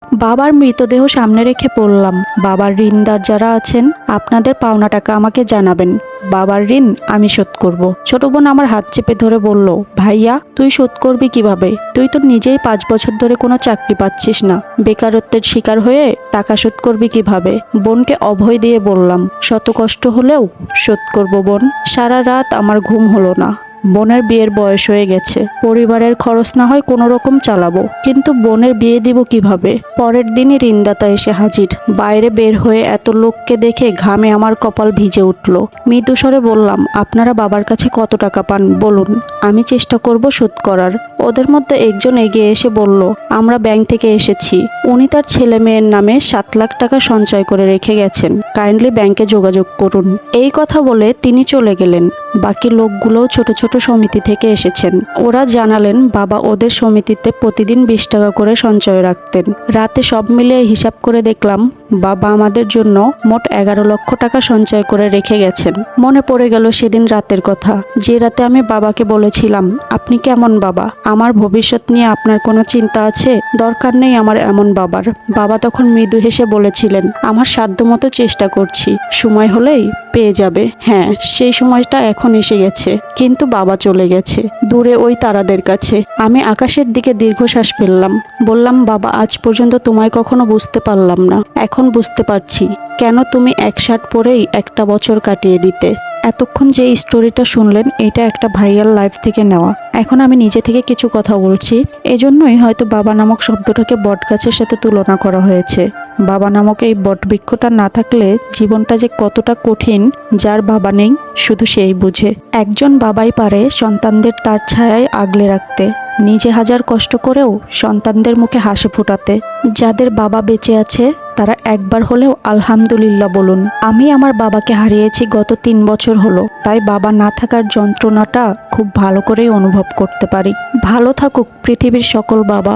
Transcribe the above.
বাবার মৃতদেহ সামনে রেখে বললাম, বাবার ঋণদার যারা আছেন আপনাদের পাওনা টাকা আমাকে জানাবেন। বাবার ঋণ আমি শোধ করব। ছোট বোন আমার হাত চেপে ধরে বলল, ভাইয়া তুই শোধ করবি কিভাবে? তুই তো নিজেই 5 বছর ধরে কোনো চাকরি পাচ্ছিস না, বেকারত্বের শিকার হয়ে টাকা শোধ করবি কিভাবে? বোনকে অভয় দিয়ে বললাম, শত কষ্ট হলেও শোধ করব বোন। সারা রাত আমার ঘুম হলো না। বোনের বিয়ের বয়স হয়ে গেছে, পরিবারের খরচ না হয় কোনো রকম চালাবো, কিন্তু বোনের বিয়ে দিব কিভাবে? পরের দিনই ঋণদাতা এসে হাজির। বাইরে বের হয়ে এত লোককে দেখে ঘামে আমার কপাল ভিজে উঠল। মৃদু স্বরে বললাম, আপনারা বাবার কাছে কত টাকা পান বলুন, আমি চেষ্টা করব শোধ করার। ওদের মধ্যে একজন এগিয়ে এসে বলল, আমরা ব্যাংক থেকে এসেছি। উনি তার ছেলে মেয়ের নামে 7 লাখ টাকা সঞ্চয় করে রেখে গেছেন, কাইন্ডলি ব্যাংকে যোগাযোগ করুন। এই কথা বলে তিনি চলে গেলেন। বাকি লোকগুলোও ছোট ছোট সমিতি থেকে এসেছেন। ওরা জানালেন বাবা ওদের সমিতিতে প্রতিদিন 20 টাকা করে সঞ্চয় রাখতেন। রাতে সব মিলিয়ে হিসাব করে দেখলাম বাবা আমাদের জন্য মোট 11 লক্ষ টাকা সঞ্চয় করে রেখে গেছেন। মনে পড়ে গেল সেদিন রাতের কথা, যে রাতে আমি বাবাকে বলেছিলাম, আপনি কেমন বাবা? আমার ভবিষ্যৎ নিয়ে আপনার কোনো চিন্তা আছে? দরকার নেই আমার এমন বাবার। বাবা তখন মৃদু হেসে বলেছিলেন, আমার সাধ্যমতো চেষ্টা করছি, সময় হলেই পেয়ে যাবে। হ্যাঁ, সেই সময়টা এখন এসে গেছে, কিন্তু বাবা চলে গেছে দূরে ওই তারাদের কাছে। আমি আকাশের দিকে দীর্ঘশ্বাস ফেললাম। বললাম, বাবা আজ পর্যন্ত তোমায় কখনো বুঝতে পারলাম না, এখন বুঝতে পারছি কেন তুমি এক শার্ট পরেই একটা বছর কাটিয়ে দিতে। এতক্ষণ যে স্টোরিটা শুনলেন এটা একটা ভাইয়ার লাইফ থেকে নেওয়া। এখন আমি নিজে থেকে কিছু কথা বলছি, এজন্যই হয়তো বাবা নামক শব্দটাকে বটগাছের সাথে তুলনা করা হয়েছে। বাবা নামক এই বটবৃক্ষটা না থাকলে জীবনটা যে কতটা কঠিন, যার বাবা নেই শুধু সেই বুঝে। একজন বাবাই পারে সন্তানদের তার ছায়ায় আগলে রাখতে, নিজে হাজার কষ্ট করেও সন্তানদের মুখে হাসি ফোটাতে। যাদের বাবা বেঁচে আছে তারা একবার হলেও আলহামদুলিল্লাহ বলুন। আমি আমার বাবাকে হারিয়েছি গত 3 বছর হলো, তাই বাবা না থাকার যন্ত্রণাটা খুব ভালো করেই অনুভব করতে পারি। ভালো থাকুক পৃথিবীর সকল বাবা।